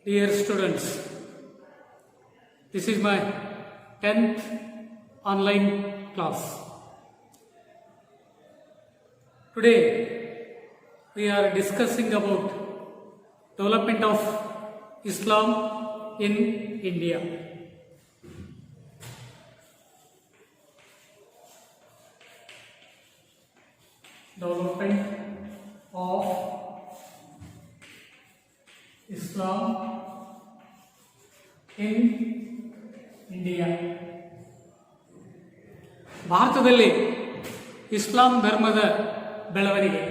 Dear students, this is my 10th online class. Today we are discussing about development of Islam in India. Development of Islam in India. ಭಾರತದಲ್ಲಿ ಇಸ್ಲಾಂ ಧರ್ಮದ ಬೆಳವಣಿಗೆ.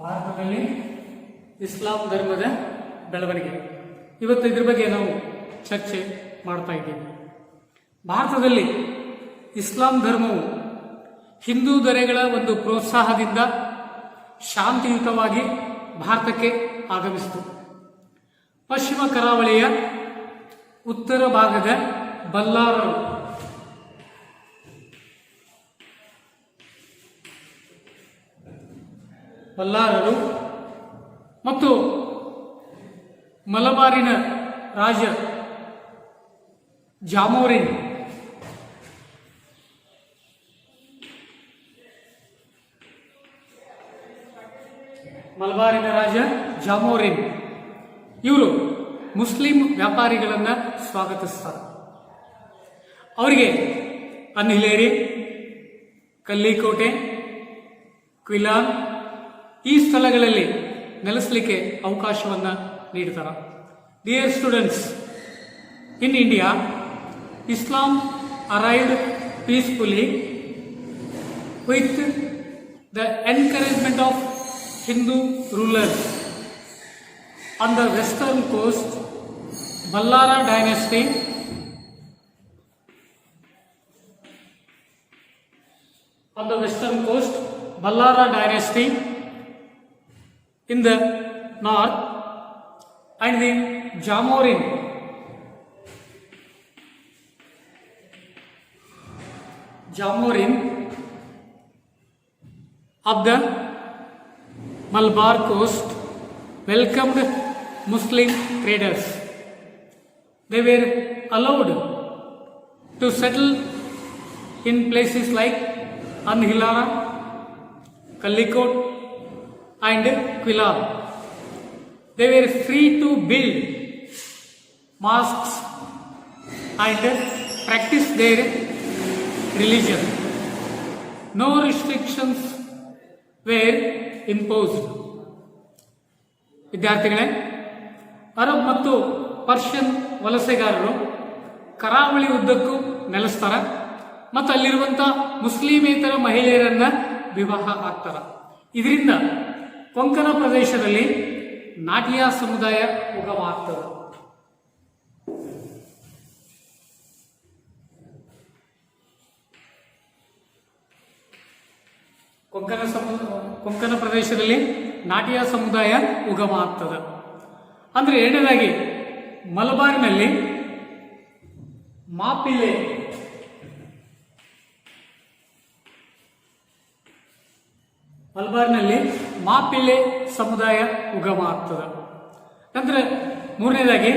ಭಾರತದಲ್ಲಿ ಇಸ್ಲಾಂ ಧರ್ಮದ ಬೆಳವಣಿಗೆ. ಇವತ್ತು ಇದ್ರ ಬಗ್ಗೆ ನಾವು ಚರ್ಚೆ ಮಾಡ್ತಾ ಇದ್ದೇವೆ. ಭಾರತದಲ್ಲಿ ಇಸ್ಲಾಂ ಧರ್ಮವು ಹಿಂದೂ ದೊರೆಗಳ ಒಂದು ಪ್ರೋತ್ಸಾಹದಿಂದ ಶಾಂತಿಯುತವಾಗಿ ಭಾರತಕ್ಕೆ ಆಗಮಿಸಿತು. ಪಶ್ಚಿಮ ಕರಾವಳಿಯ ಉತ್ತರ ಭಾಗದ ಬಲ್ಲಾರರು ಮತ್ತು ಮಲಬಾರಿನ ರಾಜ ಜಾಮೋರಿನ್ ಇವರು ಮುಸ್ಲಿಂ ವ್ಯಾಪಾರಿಗಳನ್ನು ಸ್ವಾಗತಿಸ್ತಾರೆ. ಅವರಿಗೆ ಅನ್ಹಿಲೇರಿ, ಕಲ್ಲಿಕೋಟೆ, ಕ್ವಿಲಾನ್ ಈ ಸ್ಥಳಗಳಲ್ಲಿ ನೆಲೆಸಲಿಕ್ಕೆ ಅವಕಾಶವನ್ನು ನೀಡ್ತಾರೆ. Dear students, in India Islam arrived peacefully with the encouragement of Hindu rulers on the western coast. Ballara dynasty Ballara dynasty in the north and the Jamorin of the Malabar coast welcomed Muslim traders. They were allowed to settle in places like Anhilara, Kallikot and Quilab. They were free to build mosques and practice their religion. No restrictions were imposed. ವಿದ್ಯಾರ್ಥಿಗಳೇ, Arab ಮತ್ತು Persian ವಲಸೆಗಾರರು ಕರಾವಳಿ ಉದ್ದಕ್ಕೂ ನೆಲೆಸ್ತಾರೆ ಮತ್ತು ಅಲ್ಲಿರುವಂಥ ಮುಸ್ಲಿಮೇತರ ಮಹಿಳೆಯರನ್ನ ವಿವಾಹ ಆಗ್ತಾರ. ಇದರಿಂದ ಕೊಂಕಣ ಪ್ರದೇಶದಲ್ಲಿ ನಾಟಿಯಾ ಸಮುದಾಯ ಉಗಮವಾಗ್ತದೆ. ಕೊಂಕಣ ಪ್ರದೇಶದಲ್ಲಿ ನಾಟಿಯಾ ಸಮುದಾಯ ಉಗಮ ಆಗ್ತದೆ. ಅಂದ್ರೆ ಎರಡನೇದಾಗಿ ಮಲಬಾರಿನಲ್ಲಿ ಮಾಪಿಳ್ಳೆ ಸಮುದಾಯ ಉಗಮ ಆಗ್ತದೆ. ನಂತರ ಮೂರನೇದಾಗಿ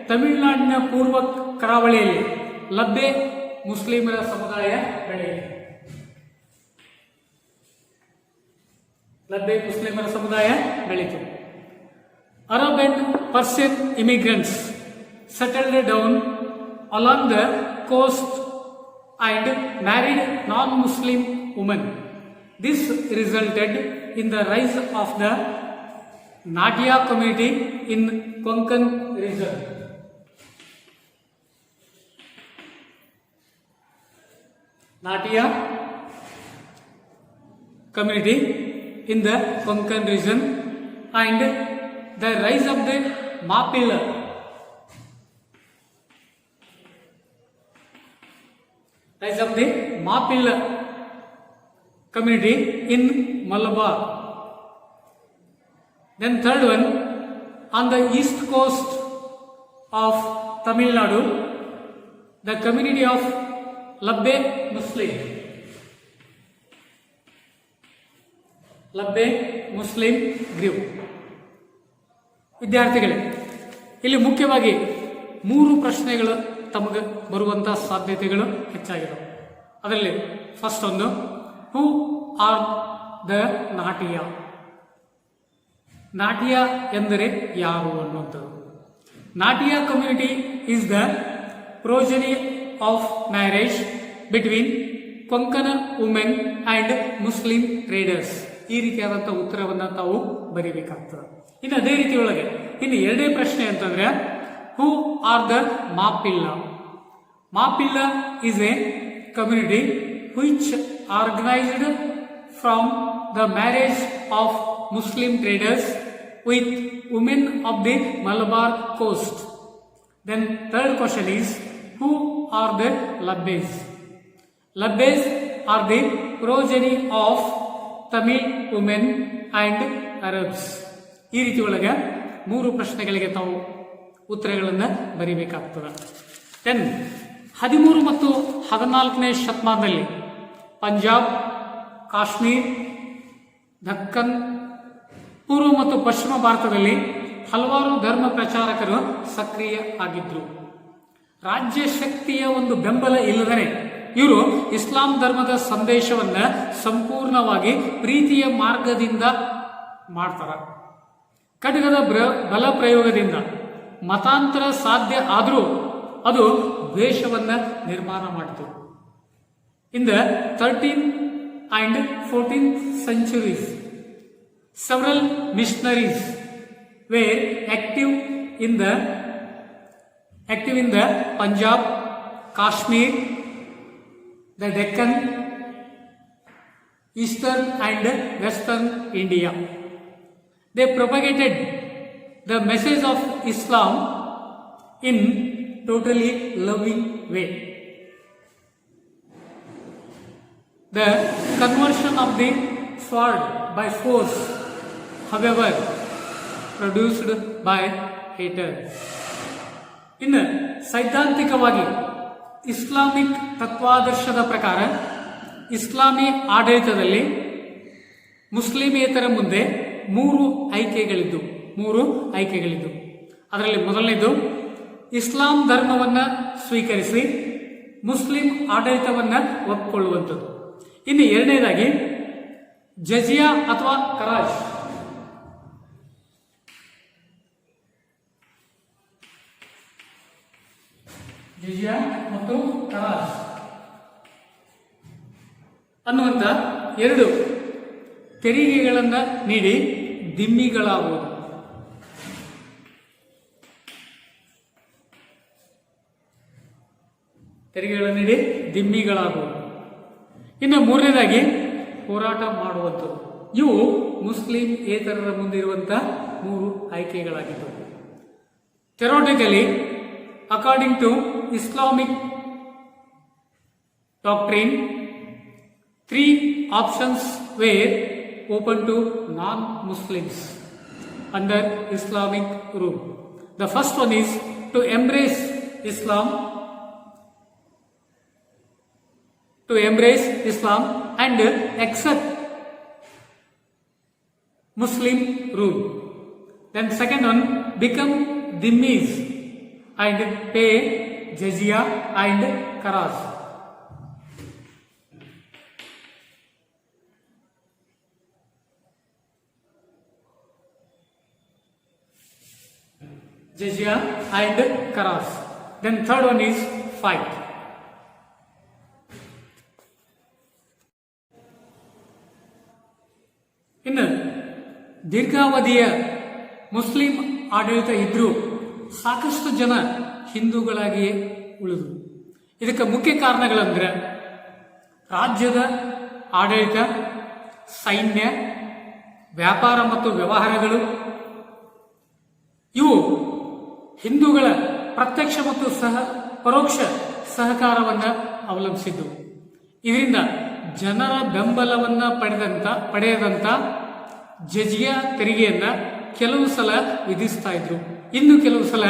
ತಮಿಳುನಾಡಿನ ಪೂರ್ವ ಕರಾವಳಿಯಲ್ಲಿ ಲಬ್ಬೆ ಮುಸ್ಲಿಮರ ಸಮುದಾಯ ಬೆಳೀತು. Arab and Persian immigrants settled down along the coast and married non-Muslim women. This resulted in the rise of the Nadia community in Konkan region. Nadia community in the Konkan region and the rise of the Mapilla community in Malabar. Then third one, on the east coast of Tamil Nadu, the community of Labbe Muslim. Labbe Muslim group. ವಿದ್ಯಾರ್ಥಿಗಳೇ, ಇಲ್ಲಿ ಮುಖ್ಯವಾಗಿ 3 ಪ್ರಶ್ನೆಗಳು ತಮಗೆ ಬರುವಂತಹ ಸಾಧ್ಯತೆಗಳು ಹೆಚ್ಚಾಗಿವೆ. ಅದರಲ್ಲಿ first ಒಂದು, ಹೂ ಆರ್ ದ ನಾಟಿಯಾ? ನಾಟಿಯಾ ಎಂದರೆ ಯಾರು ಅನ್ನುವಂಥದ್ದು. Natiya community is the progeny of marriage between Konkan women and Muslim traders. ಈ ರೀತಿಯಾದಂತಹ ಉತ್ತರವನ್ನ ತಾವು ಬರೀಬೇಕಾಗ್ತದೆ. ಇನ್ನು ಅದೇ ರೀತಿ ಒಳಗೆ ಇನ್ನು ಎರಡನೇ ಪ್ರಶ್ನೆ ಅಂತಂದ್ರೆ, who are the Mappila? Mappila is a community which organized from the marriage of Muslim traders with women of the Malabar coast. Then third question is, who are the Labbes? Labbes are the progeny of Tamil women and Arabs. ಈ ರೀತಿ ಒಳಗೆ 3 ಪ್ರಶ್ನೆಗಳಿಗೆ ತಾವು ಉತ್ತರಗಳನ್ನು ಬರೀಬೇಕಾಗ್ತದೆ. Then 13 ಮತ್ತು 14ನೇ ಶತಮಾನದಲ್ಲಿ ಪಂಜಾಬ್, ಕಾಶ್ಮೀರ್, ದಕ್ಕನ್, ಪೂರ್ವ ಮತ್ತು ಪಶ್ಚಿಮ ಭಾರತದಲ್ಲಿ ಹಲವಾರು ಧರ್ಮ ಪ್ರಚಾರಕರು ಸಕ್ರಿಯ ಆಗಿದ್ರು. ರಾಜ್ಯ ಶಕ್ತಿಯ ಒಂದು ಬೆಂಬಲ ಇಲ್ಲದರೆ ಇವರು ಇಸ್ಲಾಂ ಧರ್ಮದ ಸಂದೇಶವನ್ನ ಸಂಪೂರ್ಣವಾಗಿ ಪ್ರೀತಿಯ ಮಾರ್ಗದಿಂದ ಮಾಡ್ತಾರ. ಖಡ್ಗದ ಬಲ ಪ್ರಯೋಗದಿಂದ ಮತಾಂತರ ಸಾಧ್ಯ ಆದರೂ ಅದು ದ್ವೇಷವನ್ನ ನಿರ್ಮಾಣ ಮಾಡಿತು. In the 13th and 14th centuries, several missionaries were active in the Punjab, Kashmir, the Deccan, eastern and western India. They propagated the message of Islam in totally loving way. The conversion of the sword by force, however, produced by haters. ಇನ್ನು ಸೈದ್ಧಾಂತಿಕವಾಗಿ Islamic ತತ್ವಾದರ್ಶದ ಪ್ರಕಾರ ಇಸ್ಲಾಮಿ ಆಡಳಿತದಲ್ಲಿ ಮುಸ್ಲಿಮೇತರ ಮುಂದೆ 3 ಆಯ್ಕೆಗಳಿದ್ದು. ಅದರಲ್ಲಿ ಮೊದಲನೇದು ಇಸ್ಲಾಂ ಧರ್ಮವನ್ನ ಸ್ವೀಕರಿಸಿ Muslim ಆಡಳಿತವನ್ನ ಒಪ್ಪಿಕೊಳ್ಳುವಂಥದ್ದು. ಇನ್ನು ಎರಡನೇದಾಗಿ ಜಜಿಯಾ ಅಥವಾ ಕರಾಜ್. ಜಜಿಯಾ ಮತ್ತು ಕರಾಜ್ ಅನ್ನುವಂಥ 2 ತೆರಿಗೆಗಳನ್ನು ನೀಡಿ ದಿಮ್ಮಿಗಳಾಗುವುದು. ತೆರಿಗೆಗಳನ್ನು ನೀಡಿ ದಿಮ್ಮಿಗಳಾಗುವುದು. ಇನ್ನು ಮೂರನೇದಾಗಿ ಹೋರಾಟ ಮಾಡುವಂಥದ್ದು. ಇವು Muslim ಏತರರ ಮುಂದಿರುವಂತಹ 3 ಆಯ್ಕೆಗಳಾಗಿದ್ದವು. ಥೆರೋಟಿಕಲಿ, according to Islamic doctrine, 3 options were open to non-Muslims under Islamic rule. The first one is to embrace Islam and accept Muslim rule. Then second one, become dhimmis and pay jizya and karaz. Jizya and karaz. Then third one is fight. ಇನ್ನು ದೀರ್ಘಾವಧಿಯ Muslim ಆಡಳಿತ ಇದ್ರೂ ಸಾಕಷ್ಟು ಜನ ಹಿಂದೂಗಳಾಗಿಯೇ ಉಳಿದು. ಇದಕ್ಕೆ ಮುಖ್ಯ ಕಾರಣಗಳಂದ್ರೆ ರಾಜ್ಯದ ಆಡಳಿತ, ಸೈನ್ಯ, ವ್ಯಾಪಾರ ಮತ್ತು ವ್ಯವಹಾರಗಳು ಇವು ಹಿಂದೂಗಳ ಪ್ರತ್ಯಕ್ಷ ಮತ್ತು ಪರೋಕ್ಷ ಸಹಕಾರವನ್ನು ಅವಲಂಬಿಸಿದ್ದು. ಇದರಿಂದ ಜನರ ಬೆಂಬಲವನ್ನು ಪಡೆಯದಂಥ ಜಜಿಯಾ ತೆರಿಗೆಯನ್ನು ಕೆಲವು ಸಲ ವಿಧಿಸ್ತಾ ಇದ್ರು, ಇನ್ನು ಕೆಲವು ಸಲ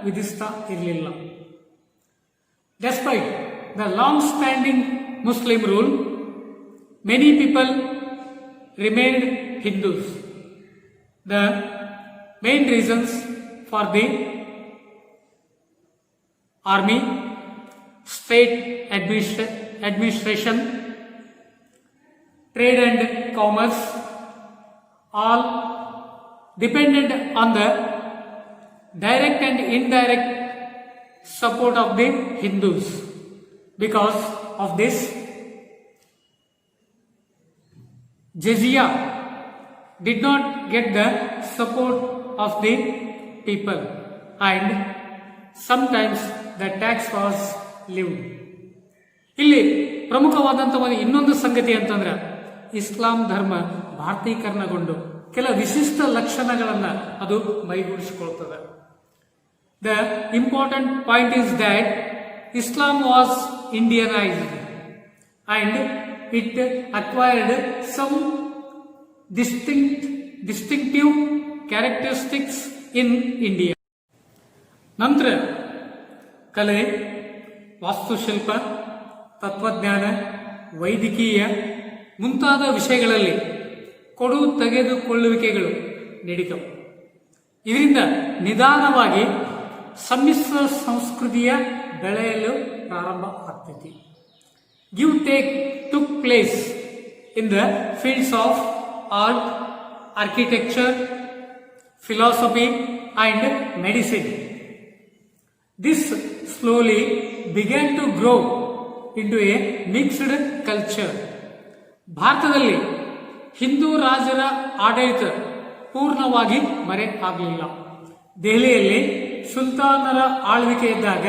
ವಿಧಿಸ್ತಾ ಇರಲಿಲ್ಲ. Despite the long standing Muslim rule, many people remained Hindus. The main reasons for the army, state administration, trade and commerce all depended on the direct and indirect support of the Hindus. Because of this, jizya did not get the support of the people and sometimes the tax was levied. ಇಲ್ಲಿ ಪ್ರಮುಖವಾದಂಥ ಒಂದು ಇನ್ನೊಂದು ಸಂಗತಿ ಅಂತಂದ್ರೆ ಇಸ್ಲಾಂ ಧರ್ಮ ಭಾರತೀಕರಣಗೊಂಡು ಕೆಲ ವಿಶಿಷ್ಟ ಲಕ್ಷಣಗಳನ್ನು ಅದು ಮೈಗೂಡಿಸಿಕೊಳ್ತದೆ. The important point is that Islam was Indianised and it acquired some distinctive characteristics in India. ನಂತರ ಕಲೆ, ವಾಸ್ತುಶಿಲ್ಪ, ತತ್ವಜ್ಞಾನ, ವೈದ್ಯಕೀಯ ಮುಂತಾದ ವಿಷಯಗಳಲ್ಲಿ ಕೊಡು ತೆಗೆದುಕೊಳ್ಳುವಿಕೆಗಳು ನಡೀತವು. ಇದರಿಂದ ನಿಧಾನವಾಗಿ ಸಮ್ಮಿಶ್ರ ಸಂಸ್ಕೃತಿಯ ಬೆಳೆಯಲು ಪ್ರಾರಂಭ ಆಗ್ತೈತಿ. Give take took place in the fields of art, architecture, philosophy and medicine. This slowly began to grow into a mixed culture. ಭಾರತದಲ್ಲಿ ಹಿಂದೂ ರಾಜರ ಆಡಳಿತ ಪೂರ್ಣವಾಗಿ ಮರೆ ಆಗಲಿಲ್ಲ. ದೆಹಲಿಯಲ್ಲಿ ಸುಲ್ತಾನರ ಆಳ್ವಿಕೆ ಇದ್ದಾಗ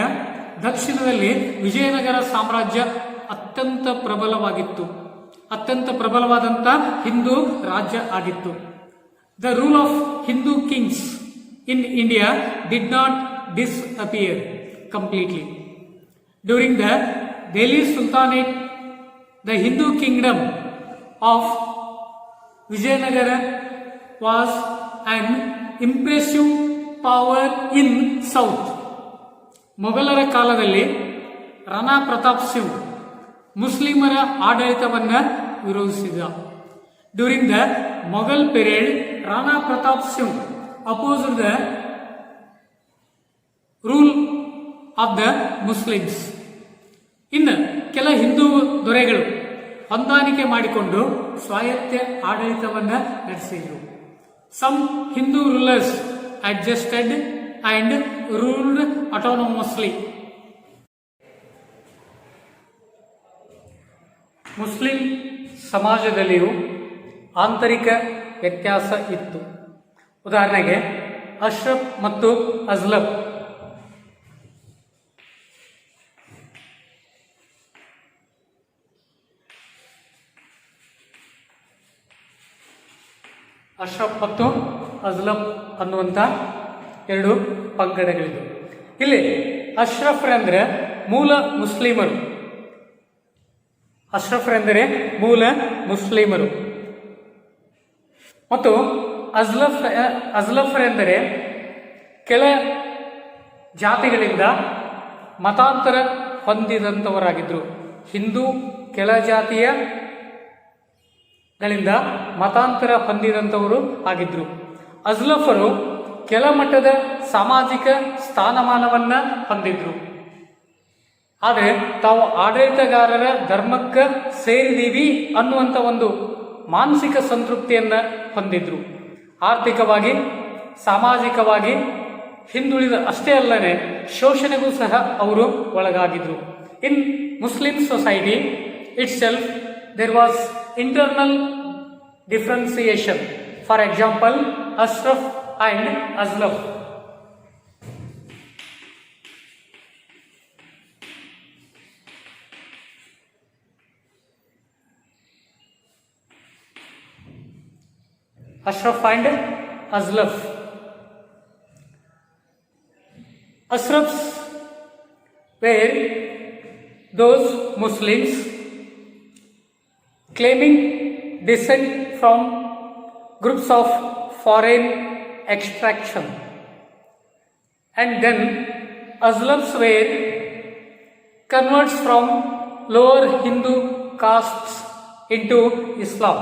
ದಕ್ಷಿಣದಲ್ಲಿ ವಿಜಯನಗರ ಸಾಮ್ರಾಜ್ಯ ಅತ್ಯಂತ ಪ್ರಬಲವಾದಂಥ ಹಿಂದೂ ರಾಜ್ಯ ಆಗಿತ್ತು. The rule of Hindu Kings in India did not disappear completely. During the Delhi Sultanate, the Hindu kingdom of Vijayanagara was an impressive power in south. ಮೊಘಲರ ಕಾಲದಲ್ಲಿ ರಾಣಾ ಪ್ರತಾಪ್ ಸಿಂಗ್ ಮುಸ್ಲಿಮರ ಆಡಳಿತವನ್ನು ವಿರೋಧಿಸಿದ. During the Mughal period, Rana Pratap Singh opposed the rule of the Muslims. ಇನ್ನು ಕೆಲ ಹಿಂದೂ ದೊರೆಗಳು ಹೊಂದಾಣಿಕೆ ಮಾಡಿಕೊಂಡು ಸ್ವಾಯತ್ತ ಆಡಳಿತವನ್ನು ನಡೆಸಿದರು. Some Hindu rulers adjusted and ruled autonomously. ಮುಸ್ಲಿಂ ಸಮಾಜದಲ್ಲಿಯೂ ಆಂತರಿಕ ವ್ಯತ್ಯಾಸ ಇತ್ತು. ಉದಾಹರಣೆಗೆ ಅಶ್ರಫ್ ಮತ್ತು ಅಜ್ಲಫ್ ಮತ್ತು ಅಜ್ಲಫ್ ಅನ್ನುವಂಥ ಎರಡು ಪಂಗಡಗಳಿವೆ. ಇಲ್ಲಿ ಅಶ್ರಫ್ರೆಂದರೆ ಮೂಲ ಮುಸ್ಲಿಮರು, ಮತ್ತು ಅಜ್ಲಫ್ರೆಂದರೆ ಕೆಲ ಜಾತಿಗಳಿಂದ ಮತಾಂತರ ಹೊಂದಿದಂಥವರಾಗಿದ್ದರು. ಹಿಂದೂ ಕೆಲ ಜಾತಿಯಗಳಿಂದ ಮತಾಂತರ ಹೊಂದಿದಂಥವರು ಆಗಿದ್ದರು. ಅಜ್ಲಫರು ಕೆಲ ಮಟ್ಟದ ಸಾಮಾಜಿಕ ಸ್ಥಾನಮಾನವನ್ನು ಹೊಂದಿದ್ರು. ಆದರೆ ತಾವು ಆಡಳಿತಗಾರರ ಧರ್ಮಕ್ಕೆ ಸೇರಿದೀವಿ ಅನ್ನುವಂಥ ಒಂದು ಮಾನಸಿಕ ಸಂತೃಪ್ತಿಯನ್ನು ಹೊಂದಿದ್ರು. ಆರ್ಥಿಕವಾಗಿ, ಸಾಮಾಜಿಕವಾಗಿ ಹಿಂದುಳಿದ ಅಷ್ಟೇ ಅಲ್ಲದೆ ಶೋಷಣೆಗೂ ಸಹ ಅವರು ಒಳಗಾಗಿದ್ರು. In Muslim society itself there was internal differentiation. For example, Ashraf and Azlaf. Ashraf and Azlaf. Ashrafs were those Muslims claiming descent from groups of foreign extraction. And then Azlabs were converts from lower Hindu castes into Islam.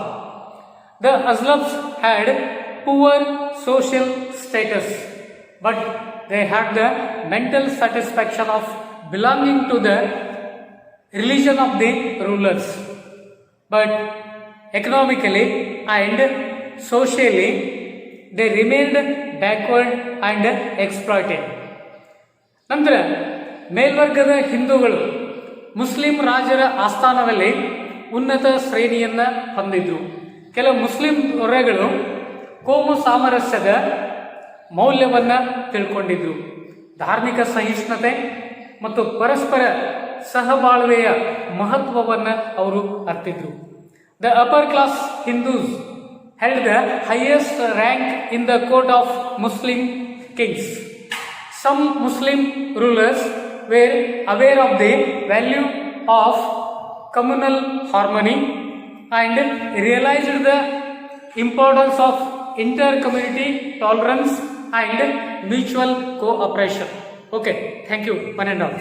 The Azlabs had poor social status, but they had the mental satisfaction of belonging to the religion of the rulers. But economically and socially, they remained backward and exploited. ನಂತರ ಮೇಲ್ವರ್ಗದ ಹಿಂದೂಗಳು Muslim ರಾಜರ ಆಸ್ಥಾನದಲ್ಲಿ ಉನ್ನತ ಶ್ರೇಣಿಯನ್ನು ಹೊಂದಿದ್ರು. ಕೆಲವು Muslim ದೊರೆಗಳು ಕೋಮು ಸಾಮರಸ್ಯದ ಮೌಲ್ಯವನ್ನು ತಿಳ್ಕೊಂಡಿದ್ರು. ಧಾರ್ಮಿಕ ಸಹಿಷ್ಣುತೆ ಮತ್ತು ಪರಸ್ಪರ ಸಹಬಾಳ್ವೆಯ ಮಹತ್ವವನ್ನು ಅವರು ಅರ್ಥಿದ್ರು. The upper class Hindus held the highest rank in the court of Muslim kings. Some Muslim rulers were aware of the value of communal harmony and realized the importance of inter-community tolerance and mutual cooperation. Okay, thank you, one and all.